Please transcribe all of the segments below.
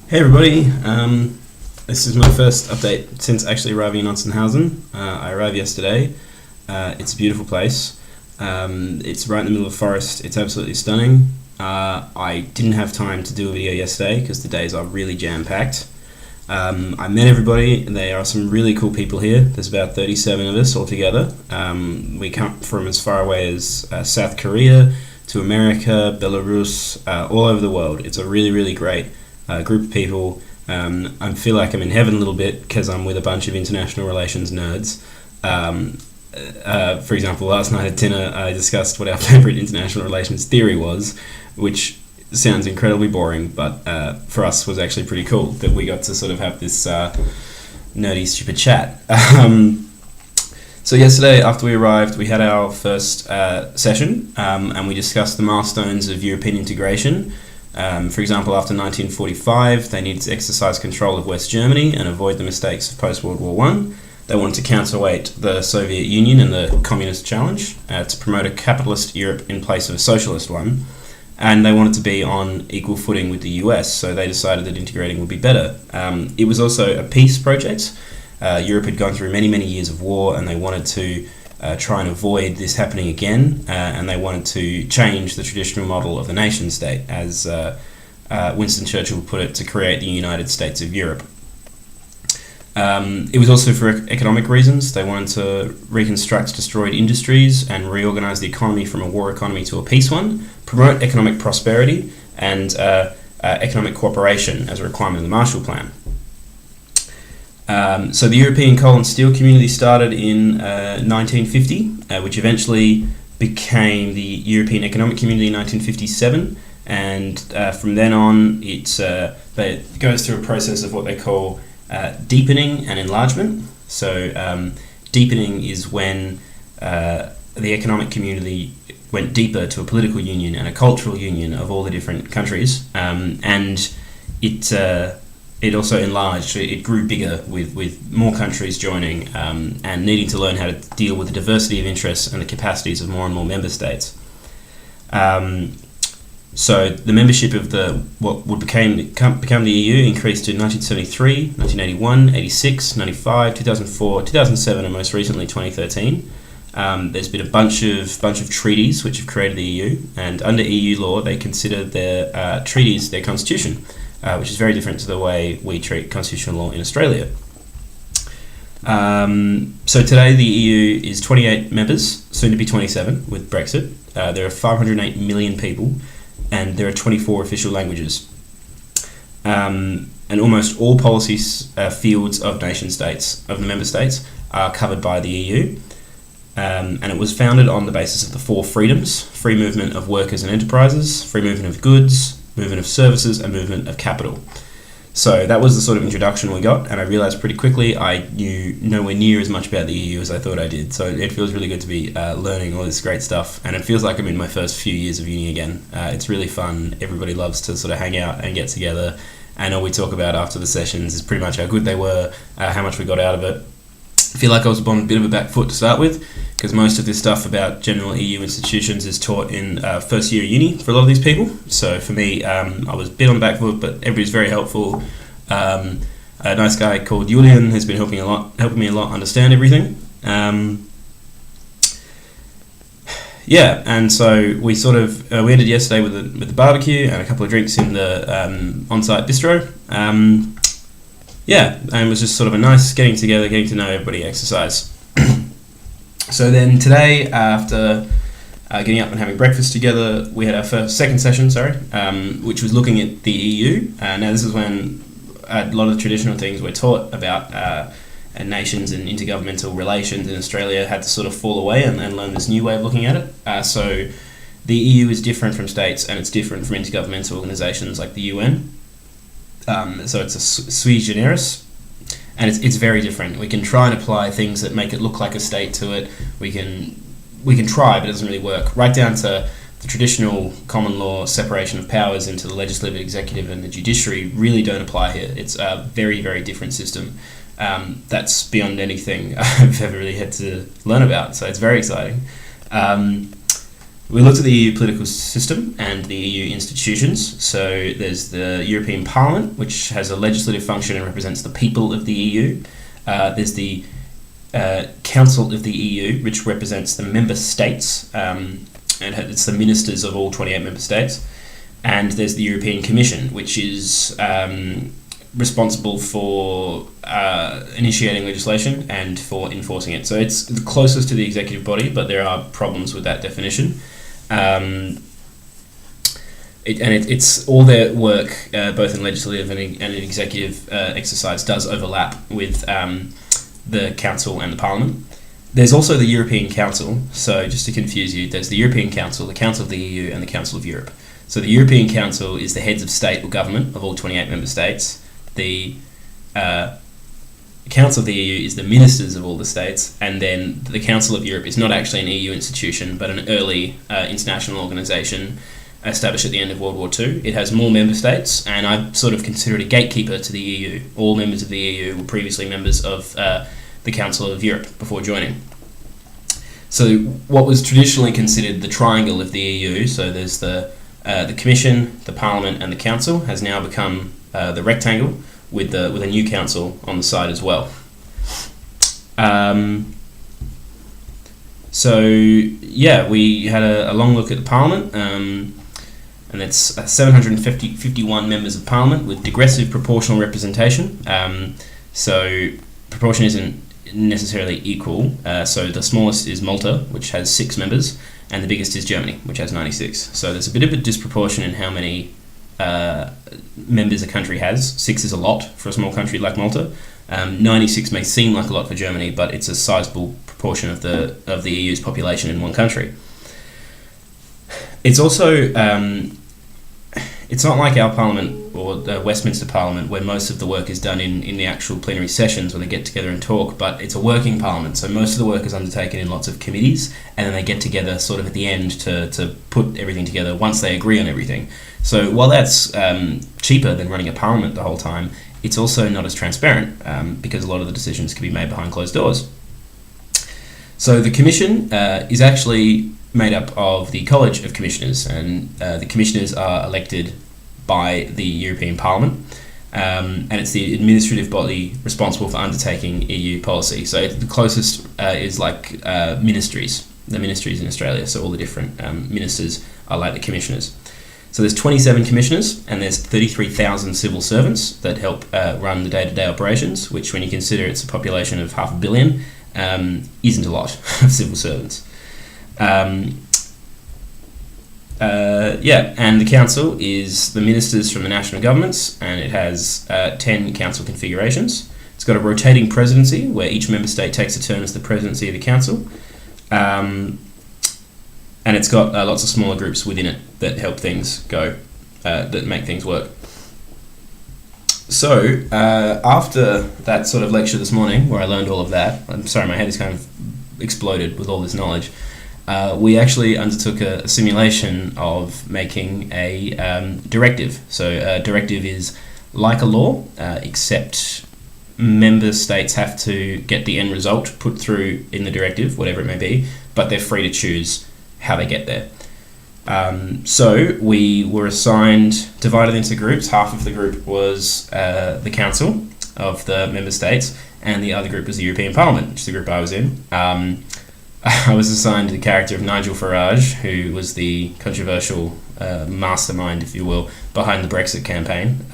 Hey everybody, this is my first update since actually arriving in Otzenhausen. I arrived yesterday. It's a beautiful place. It's right in the middle of a forest. It's absolutely stunning. I didn't have time to do a video yesterday because the days are really jam-packed. I met everybody. There are some really cool people here. There's about 37 of us altogether. We come from as far away as South Korea to America, Belarus, all over the world. It's a really, really great group of people. I feel like I'm in heaven a little bit because I'm with a bunch of international relations nerds. For example, last night at dinner I discussed what our favourite international relations theory was, which sounds incredibly boring, but for us was actually pretty cool that we got to sort of have this nerdy, stupid chat. So yesterday, after we arrived, we had our first session, and we discussed the milestones of European integration. For example, after 1945, they needed to exercise control of West Germany and avoid the mistakes of post-World War I. They wanted to counterweight the Soviet Union and the communist challenge, to promote a capitalist Europe in place of a socialist one. And they wanted to be on equal footing with the US, so they decided that integrating would be better. It was also a peace project. Europe had gone through many, many years of war, and they wanted to try and avoid this happening again, and they wanted to change the traditional model of the nation state, as Winston Churchill put it, to create the United States of Europe. It was also for economic reasons. They wanted to reconstruct destroyed industries and reorganise the economy from a war economy to a peace one, promote economic prosperity and economic cooperation as a requirement of the Marshall Plan. So the European Coal and Steel Community started in 1950, which eventually became the European Economic Community in 1957, and from then on it goes through a process of what they call deepening and enlargement. So deepening is when the economic community went deeper to a political union and a cultural union of all the different countries, and it also enlarged. It grew bigger with more countries joining and needing to learn how to deal with the diversity of interests and the capacities of more and more member states. So the membership of what would become the EU increased to 1973, 1981, 86, 95, 2004, 2007, and most recently 2013. There's been a bunch of treaties which have created the EU, and under EU law they consider their treaties their constitution, which is very different to the way we treat constitutional law in Australia. So today the EU is 28 members, soon to be 27 with Brexit. There are 508 million people, and there are 24 official languages. And almost all policy fields of nation states, of the member states, are covered by the EU. And it was founded on the basis of the four freedoms: free movement of workers and enterprises, free movement of goods, movement of services, and movement of capital. So that was the sort of introduction we got, and I realised pretty quickly I knew nowhere near as much about the EU as I thought I did. So it feels really good to be learning all this great stuff, and it feels like I'm in my first few years of uni again. It's really fun. Everybody loves to sort of hang out and get together, and all we talk about after the sessions is pretty much how good they were, how much we got out of it. I feel like I was on a bit of a back foot to start with, because most of this stuff about general EU institutions is taught in first year uni for a lot of these people. So for me, I was a bit on the back foot, but everybody's very helpful. A nice guy called Julian has been helping me a lot understand everything. And so we sort of we ended yesterday with the barbecue and a couple of drinks in the on-site bistro. And it was just sort of a nice getting together, getting to know everybody exercise. So then today, after getting up and having breakfast together, we had our second session, which was looking at the EU. Now this is when a lot of the traditional things we're taught about nations and intergovernmental relations in Australia had to sort of fall away and learn this new way of looking at it. So the EU is different from states, and it's different from intergovernmental organisations like the UN. So it's a sui generis, and it's very different. We can try and apply things that make it look like a state to it. We can try, but it doesn't really work. Right down to the traditional common law separation of powers into the legislative, executive, and the judiciary really don't apply here. It's a very, very different system. That's beyond anything I've ever really had to learn about, so it's very exciting. We looked at the EU political system and the EU institutions. So there's the European Parliament, which has a legislative function and represents the people of the EU. There's the Council of the EU, which represents the member states, and it's the ministers of all 28 member states. And there's the European Commission, which is responsible for initiating legislation and for enforcing it. So it's the closest to the executive body, but there are problems with that definition. It's all their work, both in legislative and in executive exercise, does overlap with the Council and the Parliament. There's also the European Council. So just to confuse you, there's the European Council, the Council of the EU, and the Council of Europe. So the European Council is the heads of state or government of all 28 member states. The Council of the EU is the ministers of all the states, and then the Council of Europe is not actually an EU institution, but an early international organisation established at the end of World War II. It has more member states, and I sort of consider it a gatekeeper to the EU. All members of the EU were previously members of the Council of Europe before joining. So what was traditionally considered the triangle of the EU, so there's the Commission, the Parliament, and the Council, has now become the rectangle with a new council on the side as well. So yeah, we had a long look at the Parliament, and it's 751 members of Parliament with digressive proportional representation. So proportion isn't necessarily equal. So the smallest is Malta, which has 6 members, and the biggest is Germany, which has 96. So there's a bit of a disproportion in how many members a country has. 6 is a lot for a small country like Malta. 96 may seem like a lot for Germany, but it's a sizable proportion of the EU's population in one country. It's also it's not like our Parliament or the Westminster Parliament, where most of the work is done in the actual plenary sessions when they get together and talk, but it's a working Parliament, so most of the work is undertaken in lots of committees, and then they get together sort of at the end to put everything together once they agree on everything. So while that's cheaper than running a Parliament the whole time, it's also not as transparent because a lot of the decisions can be made behind closed doors. So the Commission is actually made up of the College of Commissioners, and the Commissioners are elected by the European Parliament, and it's the administrative body responsible for undertaking EU policy. So the closest is like ministries, the ministries in Australia, so all the different ministers are like the Commissioners. So there's 27 commissioners, and there's 33,000 civil servants that help run the day-to-day operations, which when you consider it's a population of 500 million, isn't a lot of civil servants. And the council is the ministers from the national governments, and it has 10 council configurations. It's got a rotating presidency where each member state takes a turn as the presidency of the council, and it's got lots of smaller groups within it that help things go, that make things work. So after that sort of lecture this morning where I learned all of that, I'm sorry, my head is kind of exploded with all this knowledge. We actually undertook a simulation of making a directive. So a directive is like a law, except member states have to get the end result put through in the directive, whatever it may be, but they're free to choose how they get there. So we were divided into groups. Half of the group was the Council of the member states, and the other group was the European Parliament, which is the group I was in. I was assigned the character of Nigel Farage, who was the controversial mastermind, if you will, behind the Brexit campaign.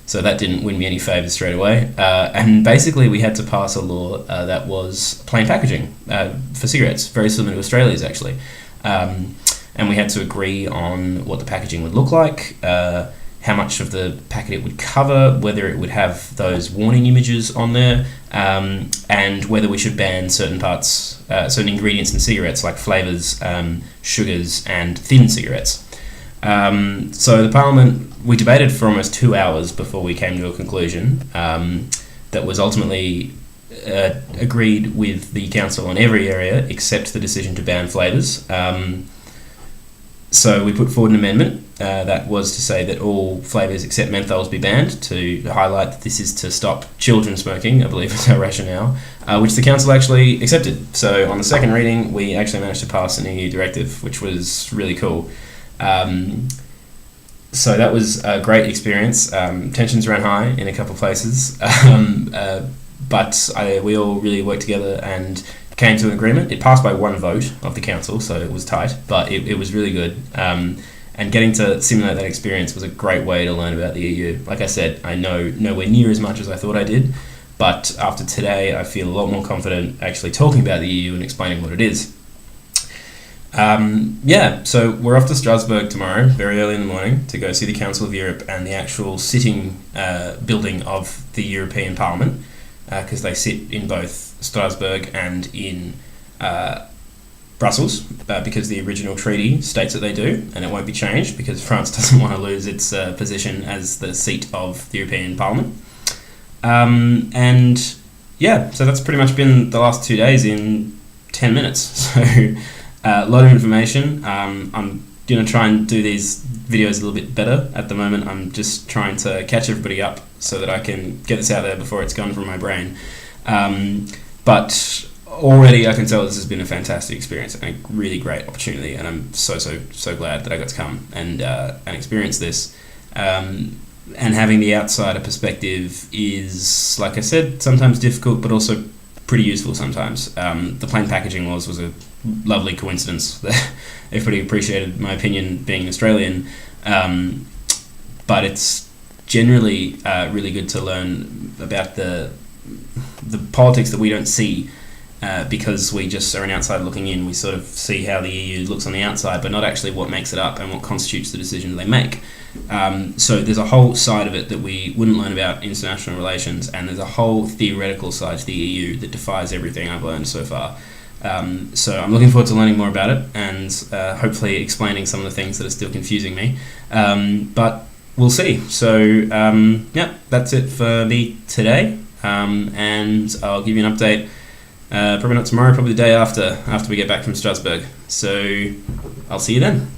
So that didn't win me any favours straight away. And basically we had to pass a law that was plain packaging for cigarettes, very similar to Australia's actually. And we had to agree on what the packaging would look like, how much of the packet it would cover, whether it would have those warning images on there, and whether we should ban certain ingredients in cigarettes like flavours, sugars, and thin cigarettes. So the Parliament, we debated for almost 2 hours before we came to a conclusion that was ultimately agreed with the Council on every area except the decision to ban flavours. So we put forward an amendment that was to say that all flavours except menthols be banned, to highlight that this is to stop children smoking, I believe is our rationale, which the council actually accepted. So on the second reading, we actually managed to pass an EU directive, which was really cool. So that was a great experience. Tensions ran high in a couple of places, but we all really worked together and came to an agreement. It passed by one vote of the council, so it was tight, but it was really good. And getting to simulate that experience was a great way to learn about the EU. Like I said, I know nowhere near as much as I thought I did, but after today, I feel a lot more confident actually talking about the EU and explaining what it is. So we're off to Strasbourg tomorrow, very early in the morning, to go see the Council of Europe and the actual sitting building of the European Parliament, because they sit in both Strasbourg and in Brussels, because the original treaty states that they do, and it won't be changed because France doesn't want to lose its position as the seat of the European Parliament. So that's pretty much been the last 2 days in 10 minutes. So a lot of information. I'm going to try and do these videos a little bit better. At the moment, I'm just trying to catch everybody up so that I can get this out there before it's gone from my brain. But already I can tell this has been a fantastic experience and a really great opportunity, and I'm so glad that I got to come and experience this. And having the outsider perspective is, like I said, sometimes difficult, but also pretty useful sometimes. The plain packaging laws was a lovely coincidence that everybody appreciated my opinion being Australian, but it's generally really good to learn about the politics that we don't see, because we just are an outsider looking in. We sort of see how the EU looks on the outside, but not actually what makes it up and what constitutes the decision they make. So there's a whole side of it that we wouldn't learn about in international relations, and there's a whole theoretical side to the EU that defies everything I've learned so far. So I'm looking forward to learning more about it and hopefully explaining some of the things that are still confusing me. But we'll see. So that's it for me today, and I'll give you an update probably not tomorrow, probably the day after we get back from Strasbourg. So I'll see you then.